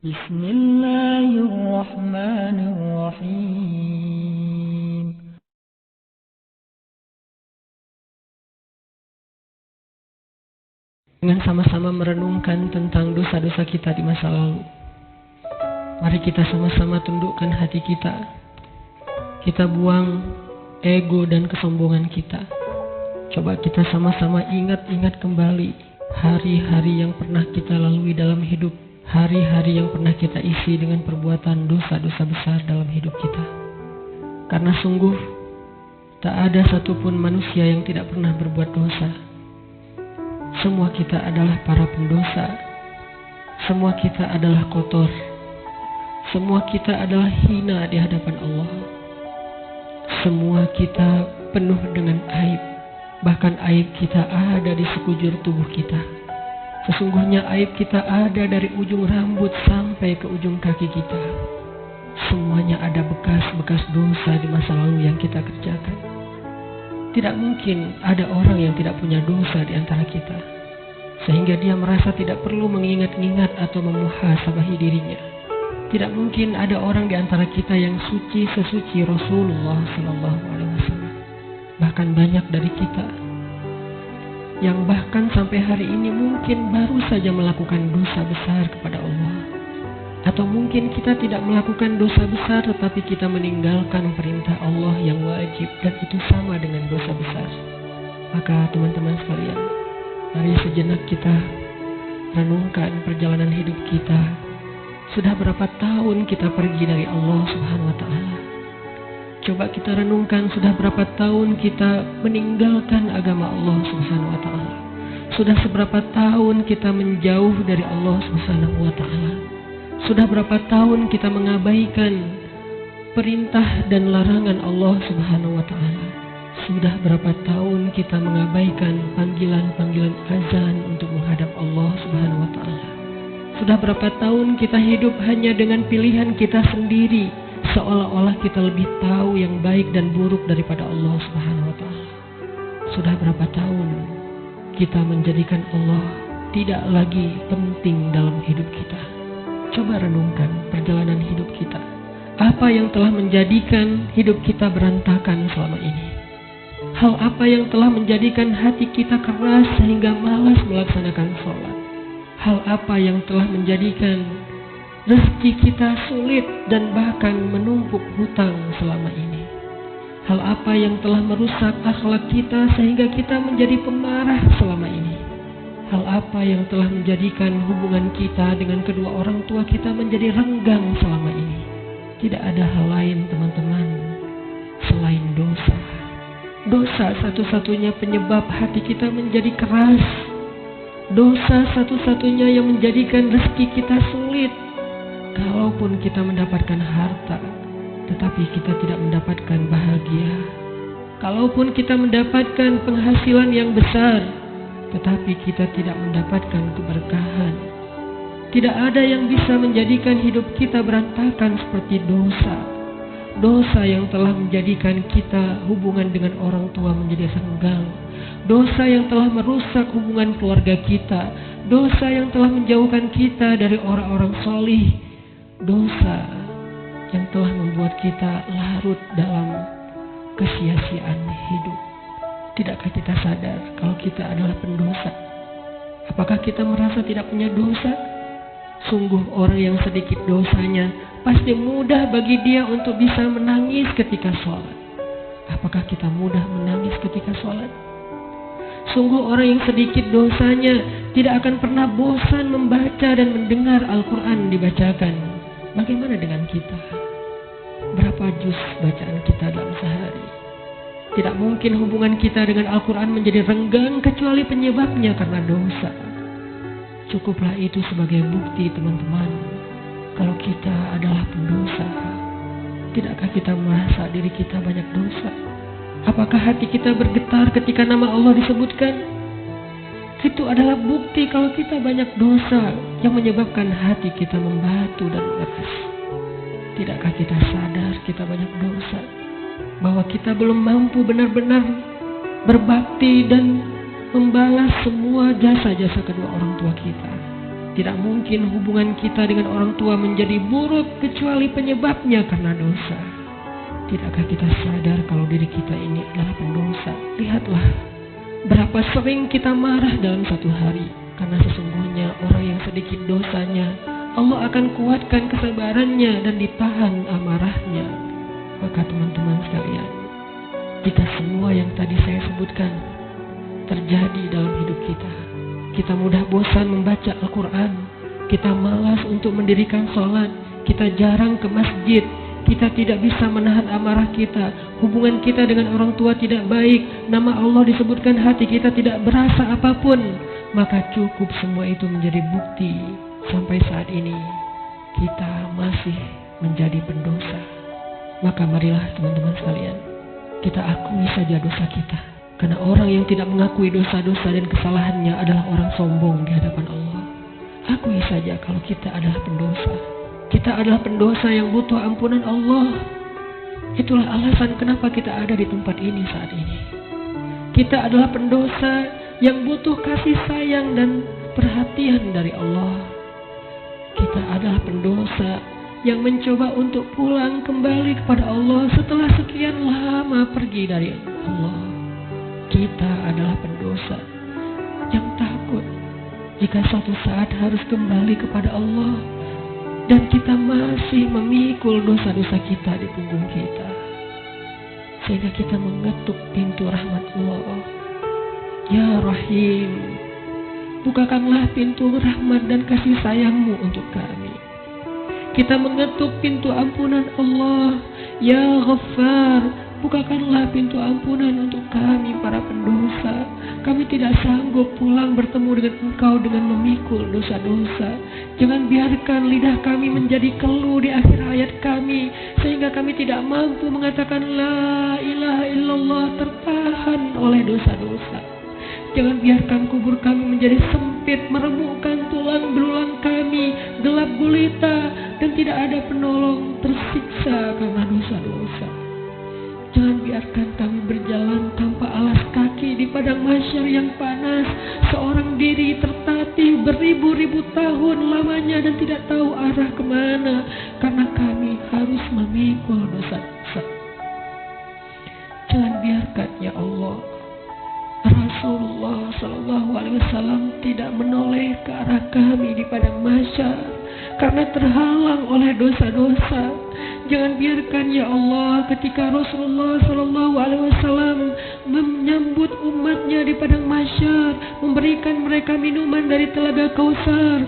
Bismillahirrahmanirrahim. Dengan sama-sama merenungkan tentang dosa-dosa kita di masa lalu, mari kita sama-sama tundukkan hati kita. Kita buang ego dan kesombongan kita. Coba kita sama-sama ingat-ingat kembali hari-hari yang pernah kita lalui dalam hidup. Hari-hari yang pernah kita isi dengan perbuatan dosa-dosa besar dalam hidup kita. Karena sungguh tak ada satupun manusia yang tidak pernah berbuat dosa. Semua kita adalah para pendosa. Semua kita adalah kotor. Semua kita adalah hina di hadapan Allah. Semua kita penuh dengan aib. Bahkan aib kita ada di sekujur tubuh kita. Sesungguhnya aib kita ada dari ujung rambut sampai ke ujung kaki kita. Semuanya ada bekas-bekas dosa di masa lalu yang kita kerjakan. Tidak mungkin ada orang yang tidak punya dosa di antara kita, sehingga dia merasa tidak perlu mengingat-ingat atau memuhasabahi dirinya. Tidak mungkin ada orang di antara kita yang suci sesuci Rasulullah SAW. Bahkan banyak dari kita yang bahkan sampai hari ini mungkin baru saja melakukan dosa besar kepada Allah. Atau mungkin kita tidak melakukan dosa besar, tetapi kita meninggalkan perintah Allah yang wajib, dan itu sama dengan dosa besar. Maka teman-teman sekalian, mari sejenak kita renungkan perjalanan hidup kita. Sudah berapa tahun kita pergi dari Allah Subhanahu wa Ta'ala? Coba kita renungkan, sudah berapa tahun kita meninggalkan agama Allah Subhanahu wa Ta'ala? Sudah seberapa tahun kita menjauh dari Allah Subhanahu wa Ta'ala? Sudah berapa tahun kita mengabaikan perintah dan larangan Allah Subhanahu wa Ta'ala? Sudah berapa tahun kita mengabaikan panggilan-panggilan azan untuk menghadap Allah Subhanahu wa Ta'ala? Sudah berapa tahun kita hidup hanya dengan pilihan kita sendiri, seolah-olah kita lebih tahu yang baik dan buruk daripada Allah Subhanahu wa Ta'ala. Sudah berapa tahun kita menjadikan Allah tidak lagi penting dalam hidup kita? Coba renungkan perjalanan hidup kita. Apa yang telah menjadikan hidup kita berantakan selama ini? Hal apa yang telah menjadikan hati kita keras sehingga malas melaksanakan sholat? Hal apa yang telah menjadikan rezeki kita sulit dan bahkan menumpuk hutang selama ini? Hal apa yang telah merusak akhlak kita sehingga kita menjadi pemarah selama ini? Hal apa yang telah menjadikan hubungan kita dengan kedua orang tua kita menjadi renggang selama ini? Tidak ada hal lain, teman-teman, selain dosa. Dosa satu-satunya penyebab hati kita menjadi keras. Dosa satu-satunya yang menjadikan rezeki kita sulit. Kalaupun kita mendapatkan harta, tetapi kita tidak mendapatkan bahagia. Kalaupun kita mendapatkan penghasilan yang besar, tetapi kita tidak mendapatkan keberkahan. Tidak ada yang bisa menjadikan hidup kita berantakan seperti dosa. Dosa yang telah menjadikan kita hubungan dengan orang tua menjadi renggang. Dosa yang telah merusak hubungan keluarga kita. Dosa yang telah menjauhkan kita dari orang-orang solih. Dosa yang telah membuat kita larut dalam kesia-siaan hidup. Tidakkah kita sadar kalau kita adalah pendosa? Apakah kita merasa tidak punya dosa? Sungguh orang yang sedikit dosanya pasti mudah bagi dia untuk bisa menangis ketika sholat. Apakah kita mudah menangis ketika sholat? Sungguh orang yang sedikit dosanya tidak akan pernah bosan membaca dan mendengar Al-Quran dibacakan. Bagaimana dengan kita? Berapa juz bacaan kita dalam sehari? Tidak mungkin hubungan kita dengan Al-Quran menjadi renggang kecuali penyebabnya karena dosa. Cukuplah itu sebagai bukti, teman-teman, kalau kita adalah pendosa. Tidakkah kita merasa diri kita banyak dosa? Apakah hati kita bergetar ketika nama Allah disebutkan? Itu adalah bukti kalau kita banyak dosa yang menyebabkan hati kita membatu dan keras. Tidakkah kita sadar kita banyak dosa? Bahwa kita belum mampu benar-benar berbakti dan membalas semua jasa-jasa kedua orang tua kita. Tidak mungkin hubungan kita dengan orang tua menjadi buruk kecuali penyebabnya karena dosa. Tidakkah kita sadar kalau diri kita ini adalah pendosa? Lihatlah, berapa sering kita marah dalam satu hari. Karena sesungguhnya orang yang sedikit dosanya, Allah akan kuatkan kesabarannya dan ditahan amarahnya. Maka teman-teman sekalian, jika semua yang tadi saya sebutkan terjadi dalam hidup kita, kita mudah bosan membaca Al-Quran, kita malas untuk mendirikan sholat, kita jarang ke masjid, kita tidak bisa menahan amarah kita, hubungan kita dengan orang tua tidak baik, nama Allah disebutkan hati kita tidak berasa apapun, maka cukup semua itu menjadi bukti sampai saat ini kita masih menjadi pendosa. Maka marilah teman-teman sekalian, kita akui saja dosa kita. Karena orang yang tidak mengakui dosa-dosa dan kesalahannya adalah orang sombong di hadapan Allah. Akui saja kalau kita adalah pendosa. Kita adalah pendosa yang butuh ampunan Allah. Itulah alasan kenapa kita ada di tempat ini saat ini. Kita adalah pendosa yang butuh kasih sayang dan perhatian dari Allah. Kita adalah pendosa yang mencoba untuk pulang kembali kepada Allah setelah sekian lama pergi dari Allah. Kita adalah pendosa yang takut jika suatu saat harus kembali kepada Allah dan kita masih memikul dosa-dosa kita di punggung kita, sehingga kita mengetuk pintu rahmat Allah. Ya Rahim, bukakanlah pintu rahmat dan kasih sayangmu untuk kami. Kita mengetuk pintu ampunan Allah. Ya Ghaffar, bukakanlah pintu ampunan untuk kami para pendosa. Kami tidak sanggup pulang bertemu dengan Engkau dengan memikul dosa-dosa. Jangan biarkan lidah kami menjadi keluh di akhir hayat kami, sehingga kami tidak mampu mengatakan La ilaha illallah tertahan oleh dosa-dosa. Jangan biarkan kubur kami menjadi sempit, meremukkan tulang belulang kami, gelap gulita, dan tidak ada penolong, tersiksa karena dosa-dosa. Jangan biarkan kami berjalan tanpa alas kaki di padang mahsyar yang panas, seorang diri tertatih beribu-ribu tahun lamanya dan tidak tahu arah kemana, karena kami harus memikul dosa-dosa. Jangan biarkan ya Allah Rasulullah SAW tidak menoleh ke arah kami di padang mahsyar karena terhalang oleh dosa-dosa. Jangan biarkan ya Allah ketika Rasulullah SAW menyambut umatnya di padang mahsyar, memberikan mereka minuman dari telaga Kausar,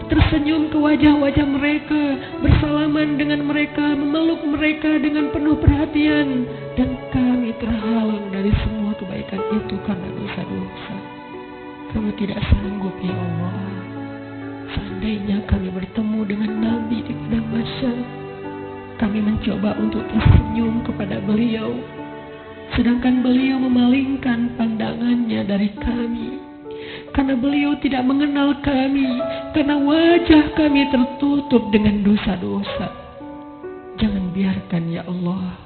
tersenyum ke wajah-wajah mereka, bersalaman dengan mereka, memeluk mereka dengan penuh perhatian, dan kami terhalang dari semua kebaikan itu karena dosa-dosa. Kami tidak sanggup ya Allah. Seandainya kami bertemu dengan Nabi di padang mahsyar, kami mencoba untuk tersenyum kepada beliau, sedangkan beliau memalingkan pandangannya dari kami, karena beliau tidak mengenal kami, karena wajah kami tertutup dengan dosa-dosa. Jangan biarkan ya Allah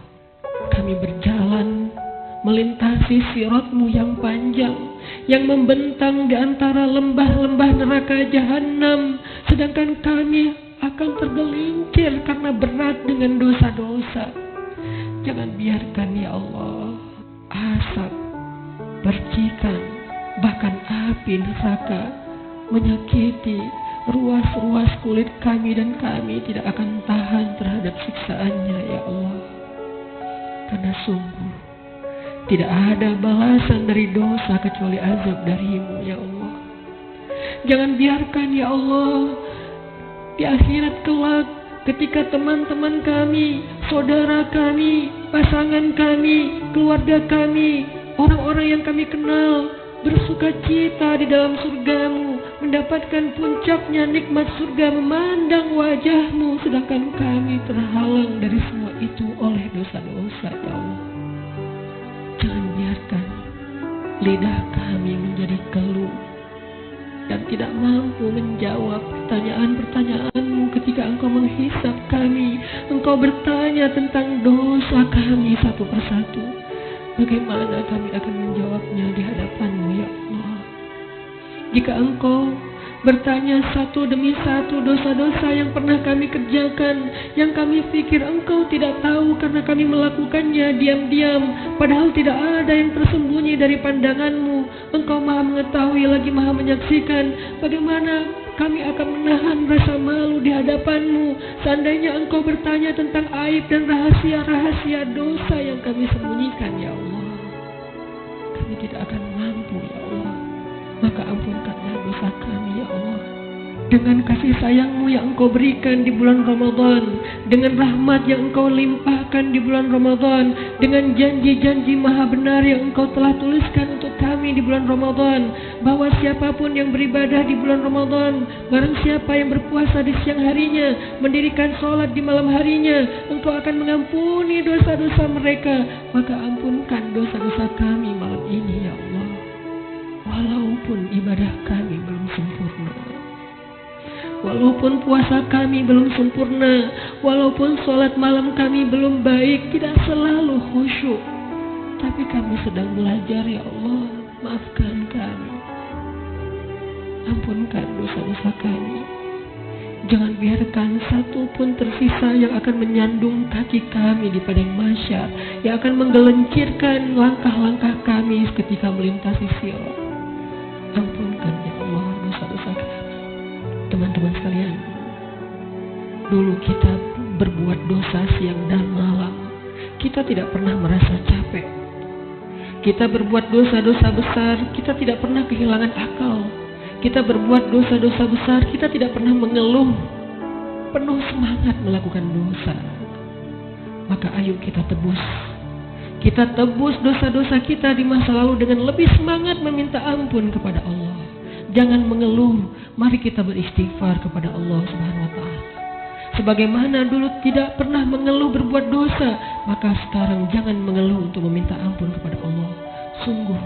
kami berjalan melintasi sirat-Mu yang panjang, yang membentang di antara lembah-lembah neraka Jahanam, sedangkan kami akan tergelincir karena berat dengan dosa-dosa. Jangan biarkan ya Allah asap, percikan, bahkan api neraka menyakiti ruas-ruas kulit kami, dan kami tidak akan tahan terhadap siksaannya ya Allah. Karena sungguh tidak ada balasan dari dosa kecuali azab dari-Mu ya Allah. Jangan biarkan ya Allah di akhirat kelak ketika teman-teman kami, saudara kami, pasangan kami, keluarga kami, orang-orang yang kami kenal bersuka cita di dalam surga-Mu, mendapatkan puncaknya nikmat surga, memandang wajah-Mu, sedangkan kami terhalang dari semua itu oleh dosa-dosa ya Allah. Jangan biarkan lidah kami menjadi keluh dan tidak mampu menjawab pertanyaan-pertanyaan-Mu ketika Engkau menghisap kami. Engkau bertanya tentang dosa kami satu persatu. Bagaimana kami akan menjawabnya di hadapan-Mu ya Allah? Jika Engkau bertanya satu demi satu dosa-dosa yang pernah kami kerjakan, yang kami pikir Engkau tidak tahu karena kami melakukannya diam-diam, padahal tidak ada yang tersembunyi dari pandangan-Mu. Engkau Maha mengetahui lagi Maha menyaksikan. Bagaimana kami akan menahan rasa malu di hadapan-Mu seandainya Engkau bertanya tentang aib dan rahasia-rahasia dosa yang kami sembunyikan, ya Allah. Kami tidak akan mampu, ya Allah. Maka ampunkanlah dosa kami, ya Allah. Dengan kasih sayang-Mu yang Engkau berikan di bulan Ramadan, dengan rahmat yang Engkau limpahkan di bulan Ramadan, dengan janji-janji maha benar yang Engkau telah tuliskan untuk kami di bulan Ramadan, bahwa siapapun yang beribadah di bulan Ramadan, barang siapa yang berpuasa di siang harinya, mendirikan sholat di malam harinya, Engkau akan mengampuni dosa-dosa mereka. Maka ampunkan dosa-dosa kami malam ini, ya Allah. Walaupun ibadah kami belum sempurna, walaupun puasa kami belum sempurna, walaupun sholat malam kami belum baik, tidak selalu khusyuk, tapi kami sedang belajar, ya Allah. Maafkan kami, ampunkan dosa-dosa kami. Jangan biarkan satu pun tersisa yang akan menyandung kaki kami di padang mahsyar, yang akan menggelincirkan langkah-langkah kami ketika melintasi sirat. Ampunkan, ya Allah, dosa-dosa kami. Teman-teman sekalian, dulu kita berbuat dosa siang dan malam, kita tidak pernah merasa capek. Kita berbuat dosa-dosa besar, kita tidak pernah kehilangan akal. Kita berbuat dosa-dosa besar, kita tidak pernah mengeluh, penuh semangat melakukan dosa. Maka ayo kita tebus. Kita tebus dosa-dosa kita di masa lalu dengan lebih semangat meminta ampun kepada Allah. Jangan mengeluh, mari kita beristighfar kepada Allah Subhanahu wa Ta'ala. Sebagaimana dulu tidak pernah mengeluh berbuat dosa, maka sekarang jangan mengeluh untuk meminta ampun kepada Allah. Sungguh,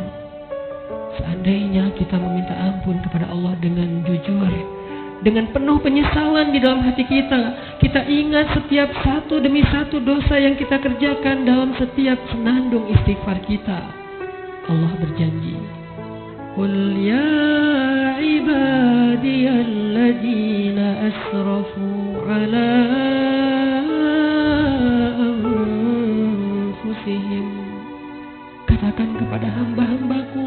seandainya kita meminta ampun kepada Allah dengan jujur, dengan penuh penyesalan di dalam hati kita, kita ingat setiap satu demi satu dosa yang kita kerjakan dalam setiap senandung istighfar kita. Allah berjanji, Qul ya ibadiyalladzina asrafu ala anfusihim. Katakan kepada hamba-hambaku,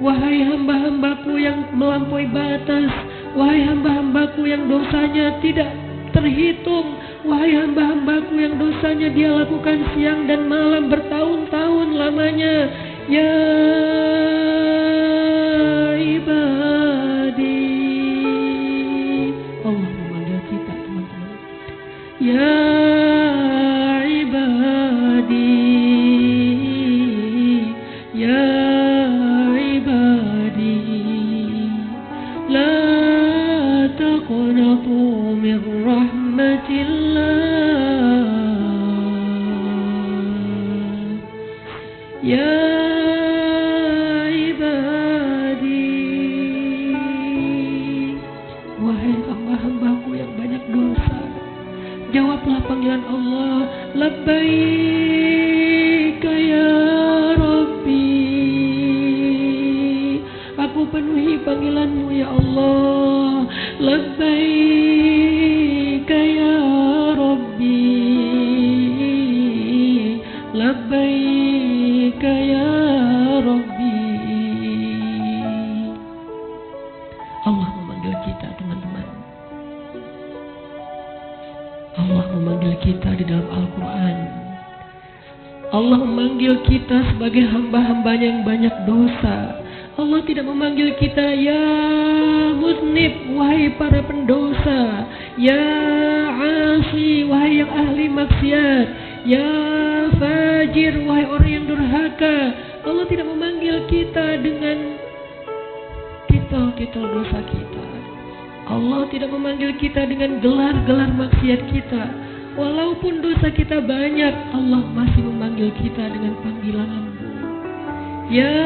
wahai hamba-hambaku yang melampaui batas, wahai hamba-hambaku yang dosanya tidak terhitung, wahai hamba-hambaku yang dosanya dia lakukan siang dan malam bertahun-tahun lamanya, ya ibadi. Allah memanggil kita, teman-teman. Ya ibadi, ya ibadi, la taqnatu min rahmatillah. Ya jawablah panggilan Allah. Labbaik ya Rabbi, aku penuhi panggilan-Mu ya Allah. Labbaik ya Rabbi, labbaik ya Rabbi. Allah memanggil kita, teman-teman. Allah memanggil kita di dalam Al-Quran. Allah memanggil kita sebagai hamba-hambanya yang banyak dosa. Allah tidak memanggil kita ya muznib, wahai para pendosa, ya asi, wahai yang ahli maksiat, ya fajir, wahai orang yang durhaka. Allah tidak memanggil kita dengan titel-titel dosa kita. Allah tidak memanggil kita dengan gelar-gelar maksiat kita. Walaupun dosa kita banyak, Allah masih memanggil kita dengan panggilan lembut. Ya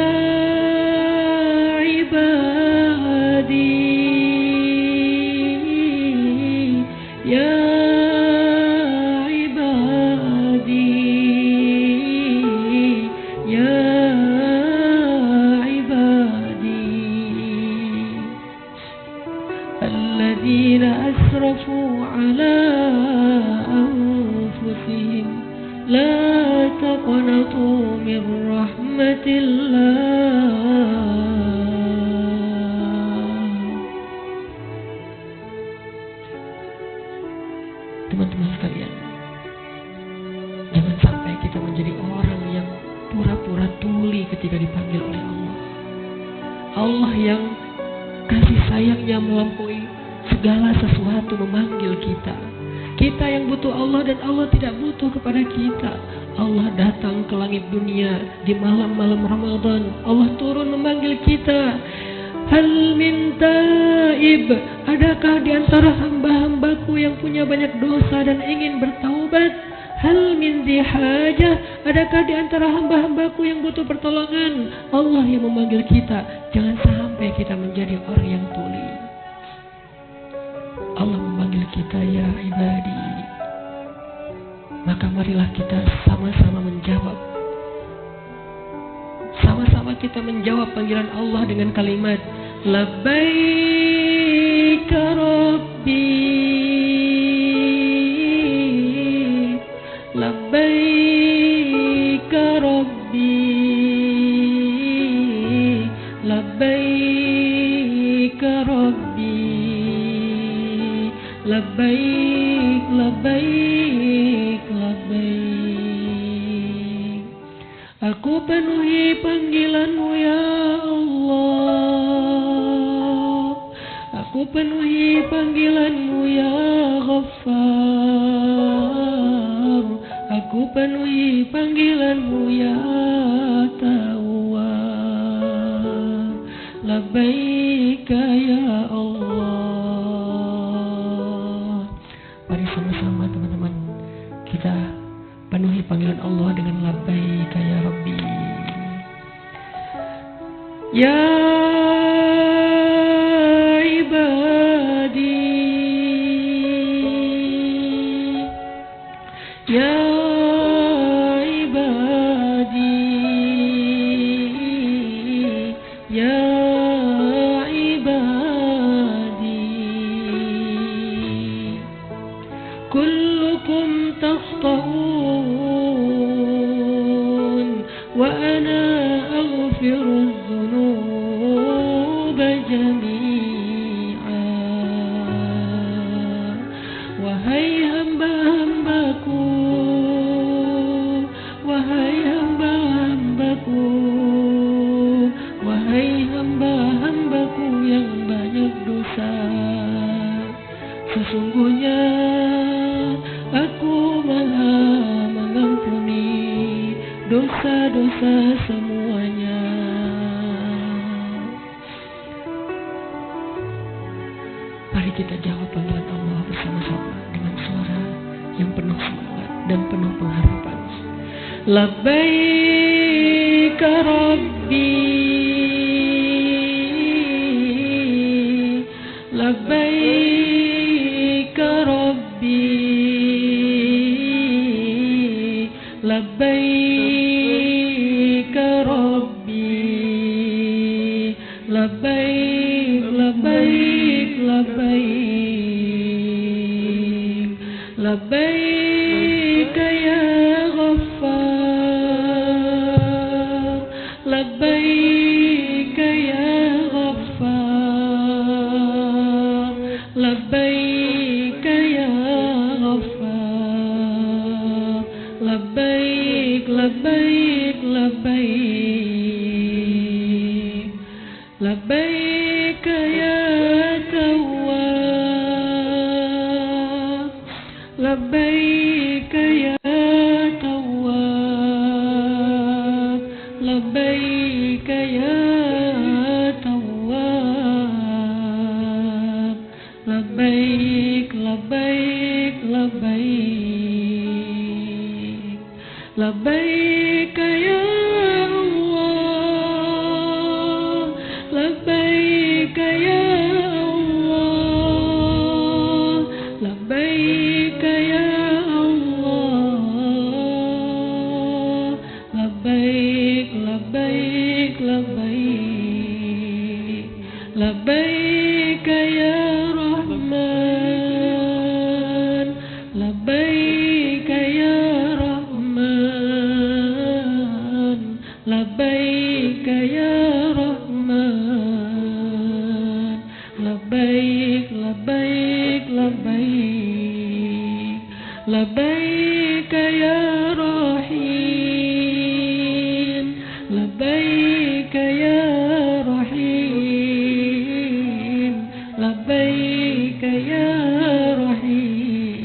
ibadi, ya ibadi, ya ibadi. على أنفسهم لا تقنطوا من رحمة الله. Teman-teman sekalian, jangan sampai kita menjadi orang yang pura-pura tuli ketika dipanggil oleh Allah. Allah yang kasih sayangnya melampaui segala sesuatu memanggil kita. Kita yang butuh Allah dan Allah tidak butuh kepada kita. Allah datang ke langit dunia di malam-malam Ramadan. Allah turun memanggil kita. Hal min taib, adakah di antara hamba-hambaku yang punya banyak dosa dan ingin bertaubat? Hal min dihajah, adakah di antara hamba-hambaku yang butuh pertolongan? Allah yang memanggil kita. Jangan sampai kita menjadi orang yang tuli. Allah memanggil kita, ya ibadi. Maka marilah kita sama-sama menjawab. Sama-sama kita menjawab panggilan Allah dengan kalimat Labbaik Rabbi, Labbaik Rabbi, Labbaik Rabbi, Labbaik, Labbaik, Labbaik. Aku penuhi panggilan-Mu ya Allah. Aku penuhi panggilan-Mu ya Ghaffar. Aku penuhi panggilan-Mu ya Tawwab. Labbaika ya Allah. Mari sama-sama teman-teman kita penuhi panggilan Allah dengan labbaika ya Rabbi. Ya ibadi, ya ibadi, ya ibadi, kullukum takhta'un wa ana aghfiru dzunuba jami'a. Wahai hamba-hambaku, wahai hamba-hambaku, wahai hamba-hambaku yang banyak dosa, sesungguhnya Aku Maha mengampuni dosa-dosa semuanya. Mari kita jawab panggilan Allah bersama-sama dengan suara yang penuh semangat dan penuh pengharapan. Labbaik Rabbi, Labbaik Rabbi, Labbaik Rabbi, Labbaik, Labbaik, Labbaik, Labbaik ya Ghaffar, Labbaik ya Ghaffar, Labbaik ya Ghaffar, Labbaik, Labbaik, Labbaik, Labbaik ya Tawwab, Labbaik ya Tawwab, Labbaik ya Tawwab, Labbaik, Labbaik, Labbaik, Labbaik ya Allah, Labbaik ya Allah, Labbaik ya Allah, Labbaik, Labbaik, Labbaik, Labbaik ya Rahman, labbaik ya Rahim, labbaik ya Rahim, labbaik ya Rahim,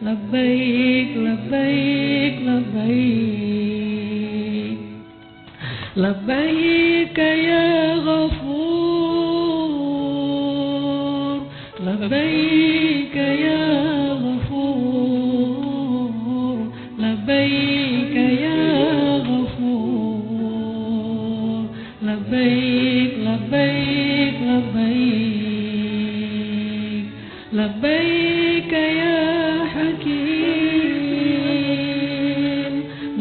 labbaik labbaik labbaik, labbaik ya Ghafur, labbaik ya Ghafur, labbaik ya Ghafur, labbaik labbaik labbaik, labbaik ya Hakim,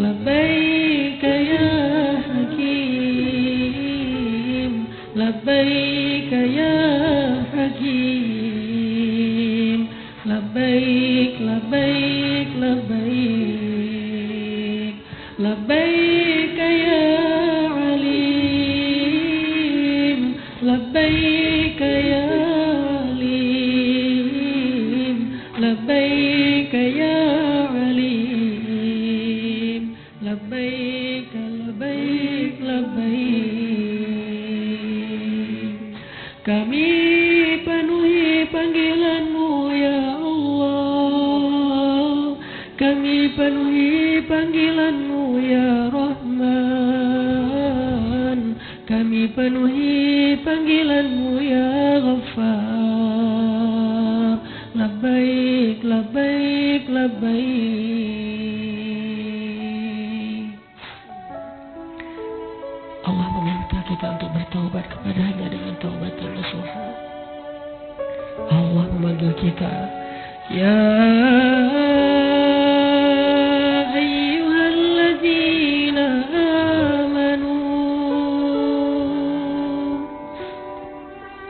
labbaik ya Hakim, labbaik ya Hakim, labbaik labbaik labbaik, labbaik ya Alim, labbaik ya Alim, labbaik ya Alim, labbaik labbaik labbaik. Kami penuhi panggilan-Mu ya Allah, kami penuhi panggilan-Mu ya Rahman, kami penuhi panggilan-Mu ya Ghaffar, labbaik labbaik labbaik. Allah meminta kita untuk bertaubat kepadanya dengan taubat yang nasuha. Allah memanggil kita, ya ayyuhalladzina amanu.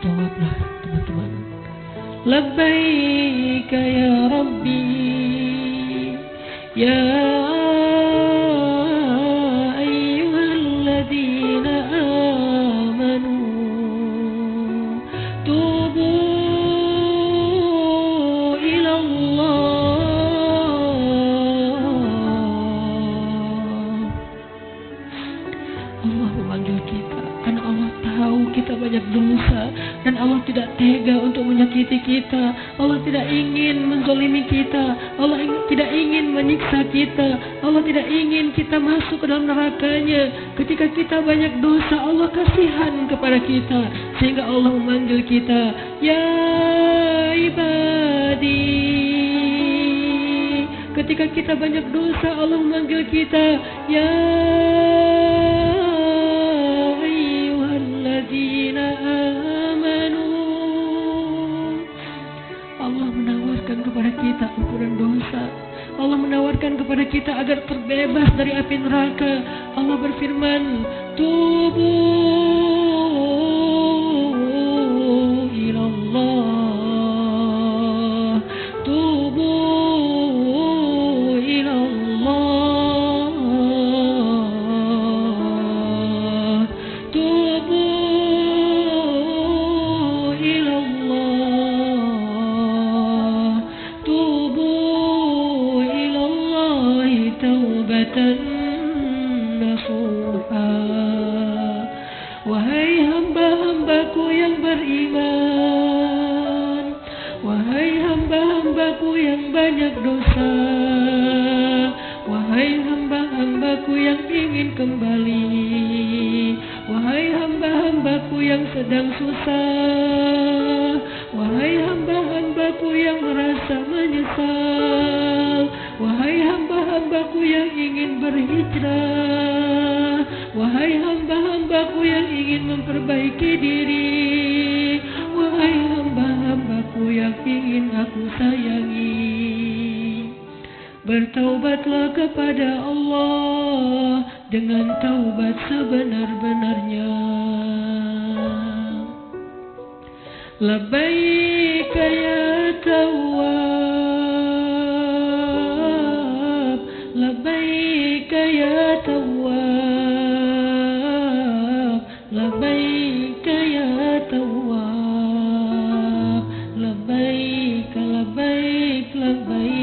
Jawablah teman-teman, labbaik ya Rabbi, ya ayyuhalladzina amanu, tubu ila Allah. Allah memanggil kita karena Allah tahu kita banyak dosa dan Allah tidak tega untuk menyakiti kita. Allah tidak ingin menzalimi kita. Allah tidak ingin menyiksa kita. Allah tidak ingin kita masuk ke dalam nerakanya. Ketika kita banyak dosa, Allah kasihan kepada kita sehingga Allah memanggil kita, ya ibadi. Ketika kita banyak dosa, Allah memanggil kita, ya ayyuhalladzina amanu. Allah menawarkan kepada kita ampunan dosa. Allah menawarkan kepada kita agar terbebas dari api neraka. Allah berfirman, tubu ilallah, tubu ilallah, tubu ilallah, tubu ilallah taubatan nasuha. Wahai hamba-hambaku yang beriman, wahai hamba-hambaku yang banyak dosa, wahai hamba-hambaku yang ingin kembali, wahai hamba-hambaku yang sedang susah, wahai hamba-hambaku yang merasa menyesal, wahai hamba-hambaku yang ingin berhijrah, wahai hamba-hambaku yang ingin memperbaiki diri, wahai hamba-hambaku yang ingin aku sayangi, bertaubatlah kepada Allah dengan taubat sebenar-benarnya. Labbaik ya Tawwab, labbaik ya Tawwab, labbaik ya Tawwab, labbaik labbaik labbaik.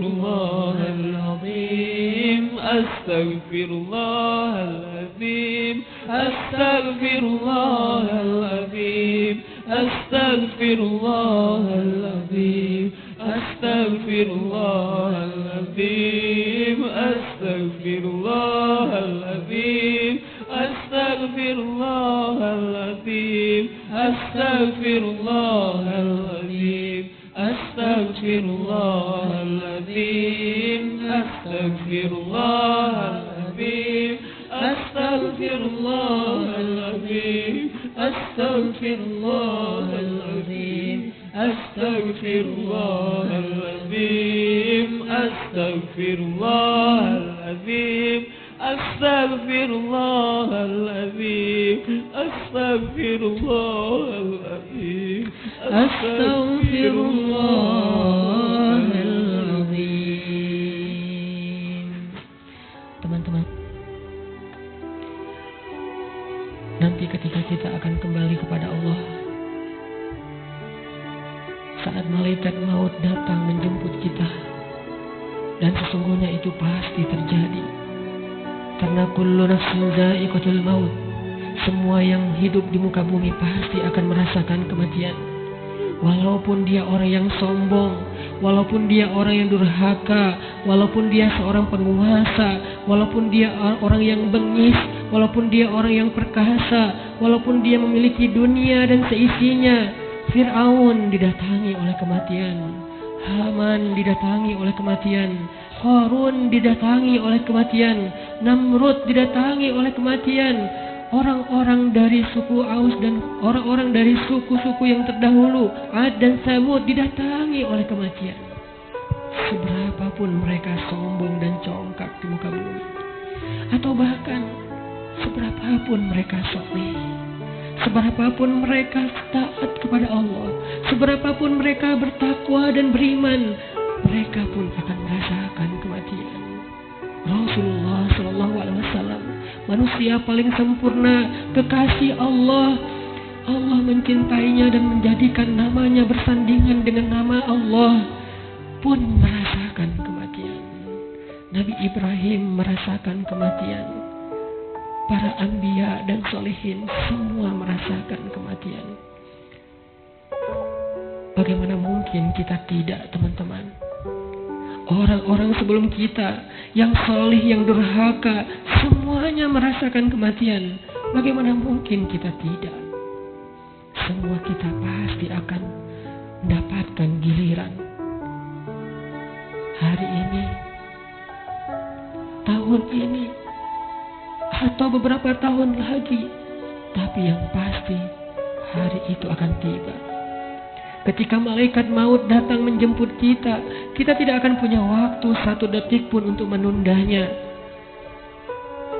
الله العظيم أستغفر الله العظيم أستغفر الله العظيم أستغفر الله العظيم أستغفر الله العظيم أستغفر الله العظيم أستغفر الله العظيم أستغفر الله العظيم أستغفر الله العظيم أستغفر الله العظيم أستغفر الله العظيم أستغفر الله العظيم أستغفر الله العظيم أستغفر الله العظيم أستغفر الله العظيم أستغفر الله العظيم أستغفر الله العظيم. Teman-teman, nanti ketika kita akan kembali kepada Allah, saat malaikat maut datang menjemput kita, dan sesungguhnya itu pasti terjadi, karena kullu nafsin dha'iqatul maut, semua yang hidup di muka bumi pasti akan merasakan kematian. Walaupun dia orang yang sombong, walaupun dia orang yang durhaka, walaupun dia seorang penguasa, walaupun dia orang yang bengis, walaupun dia orang yang perkasa, walaupun dia memiliki dunia dan seisinya. Fir'aun didatangi oleh kematian, Haman didatangi oleh kematian, Qarun didatangi oleh kematian, Namrud didatangi oleh kematian. Orang-orang dari suku Aus dan orang-orang dari suku-suku yang terdahulu, Ad dan Samud, didatangi oleh kematian. Seberapapun mereka sombong dan congkak di muka bumi, atau bahkan seberapapun mereka soleh, seberapapun mereka taat kepada Allah, seberapapun mereka bertakwa dan beriman, mereka pun akan merasakan kematian. Rasulullah SAW, manusia paling sempurna, kekasih Allah. Allah mencintainya dan menjadikan namanya bersandingan dengan nama Allah, pun merasakan kematian. Nabi Ibrahim merasakan kematian. Para anbiya dan sholihin semua merasakan kematian. Bagaimana mungkin kita tidak, teman-teman? Orang-orang sebelum kita yang sholih, yang durhaka, semuanya merasakan kematian. Bagaimana mungkin kita tidak? Semua kita pasti akan mendapatkan giliran. Hari ini, tahun ini, atau beberapa tahun lagi. Tapi yang pasti, hari itu akan tiba. Ketika malaikat maut datang menjemput kita, kita tidak akan punya waktu satu detik pun untuk menundanya.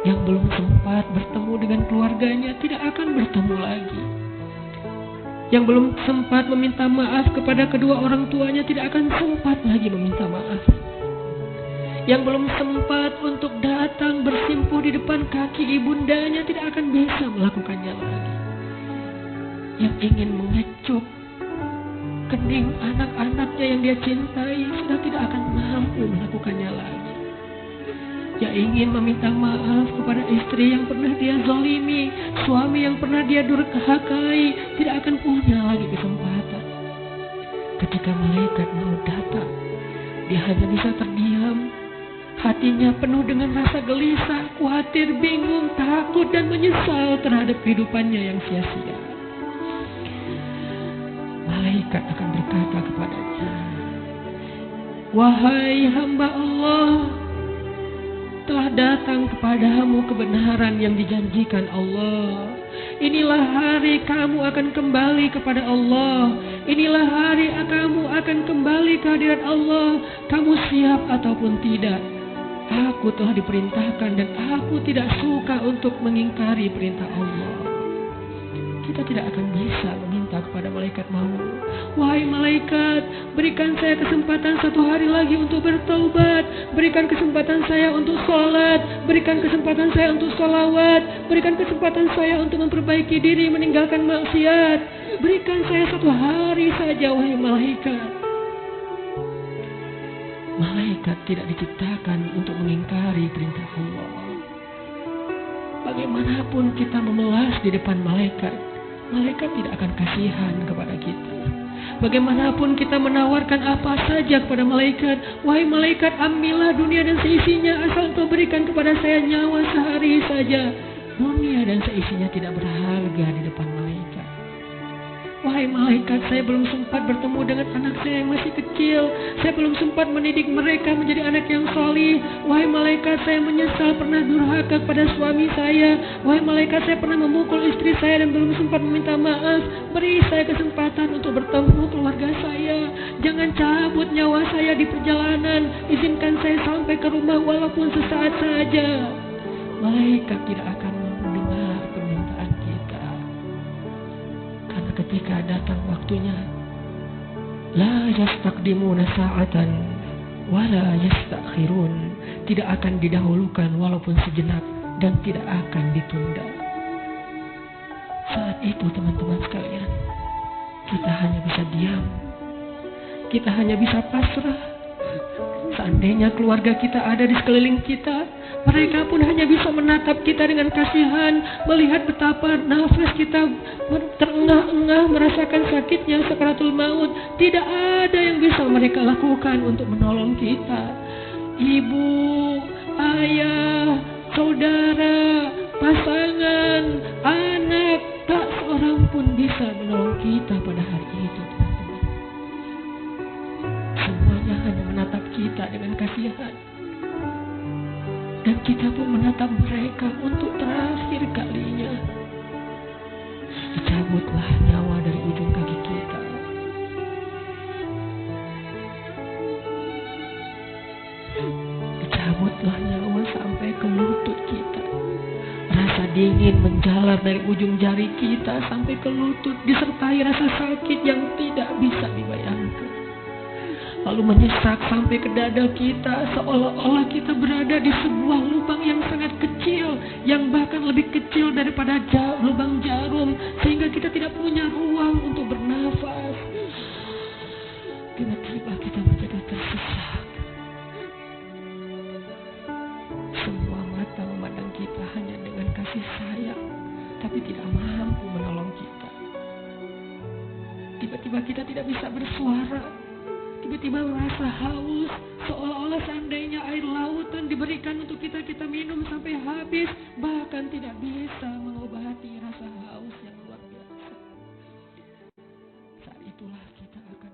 Yang belum sempat bertemu dengan keluarganya tidak akan bertemu lagi. Yang belum sempat meminta maaf kepada kedua orang tuanya tidak akan sempat lagi meminta maaf. Yang belum sempat untuk datang bersimpuh di depan kaki ibundanya tidak akan bisa melakukannya lagi. Yang ingin mengecup kening anak-anaknya yang dia cintai sudah tidak akan mampu melakukannya lagi. Yang ingin meminta maaf kepada istri yang pernah dia zalimi, suami yang pernah dia durhakai, tidak akan punya lagi kesempatan. Ketika malaikat mau datang, dia hanya bisa terdiam. Hatinya penuh dengan rasa gelisah, khawatir, bingung, takut, dan menyesal terhadap kehidupannya yang sia-sia. Malaikat akan berkata kepadanya, "Wahai hamba Allah, telah datang kepadamu kebenaran yang dijanjikan Allah. Inilah hari kamu akan kembali kepada Allah. Inilah hari kamu akan kembali ke hadirat Allah. Kamu siap ataupun tidak. Aku telah diperintahkan dan aku tidak suka untuk mengingkari perintah Allah." Kita tidak akan bisa meminta kepada malaikat maut, "Wahai malaikat, berikan saya kesempatan satu hari lagi untuk bertaubat. Berikan kesempatan saya untuk sholat. Berikan kesempatan saya untuk sholawat. Berikan kesempatan saya untuk memperbaiki diri, meninggalkan maksiat. Berikan saya satu hari saja, wahai malaikat." Malaikat malaikat tidak diciptakan untuk mengingkari perintah Allah. Bagaimanapun kita memelas di depan malaikat, malaikat tidak akan kasihan kepada kita. Bagaimanapun kita menawarkan apa saja kepada malaikat, wahai malaikat, ambillah dunia dan seisinya, asal engkau berikan kepada saya nyawa sehari saja. Dunia dan seisinya tidak berharga di depan malaikat. Wahai malaikat, saya belum sempat bertemu dengan anak saya yang masih kecil. Saya belum sempat mendidik mereka menjadi anak yang salih. Wahai malaikat, saya menyesal pernah durhaka kepada suami saya. Wahai malaikat, saya pernah memukul istri saya dan belum sempat meminta maaf. Beri saya kesempatan untuk bertemu keluarga saya. Jangan cabut nyawa saya di perjalanan. Izinkan saya sampai ke rumah walaupun sesaat saja. Malaikat tidak akan mendengar permintaan kita. Karena ketika datang waktunya, la yastaqdimuna sa'atan wa la yastakhirun, tidak akan didahulukan walaupun sejenak dan tidak akan ditunda. Saat itu teman-teman sekalian, kita hanya bisa diam, kita hanya bisa pasrah. Seandainya keluarga kita ada di sekeliling kita, mereka pun hanya bisa menatap kita dengan kasihan, melihat betapa nafas kita terengah-engah, merasakan sakitnya sakaratul maut. Tidak ada yang bisa mereka lakukan untuk menolong kita. Ibu, ayah, saudara, pasangan, anak, tak seorang pun bisa menolong kita pada hari itu, teman-teman. Semuanya hanya menatap kita dengan kasihan. Dan kita pun menatap mereka untuk terakhir kalinya. Dicabutlah nyawa dari ujung kaki kita. Dicabutlah nyawa sampai ke lutut kita. Rasa dingin menjalar dari ujung jari kita sampai ke lutut, disertai rasa sakit yang tidak bisa dibayangkan. Lalu menyesak sampai ke dada kita, seolah-olah kita berada di sebuah lubang yang sangat kecil, yang bahkan lebih kecil daripada lubang jarum, sehingga kita tidak punya ruang untuk bernafas. Tiba-tiba kita menjadi tersesak. Semua mata memandang kita hanya dengan kasih sayang, tapi tidak mampu menolong kita. Tiba-tiba kita tidak bisa bersuara. Tiba-tiba merasa haus, seolah-olah seandainya air lautan diberikan untuk kita minum sampai habis, bahkan tidak bisa mengobati rasa haus yang luar biasa. Saat itulah kita akan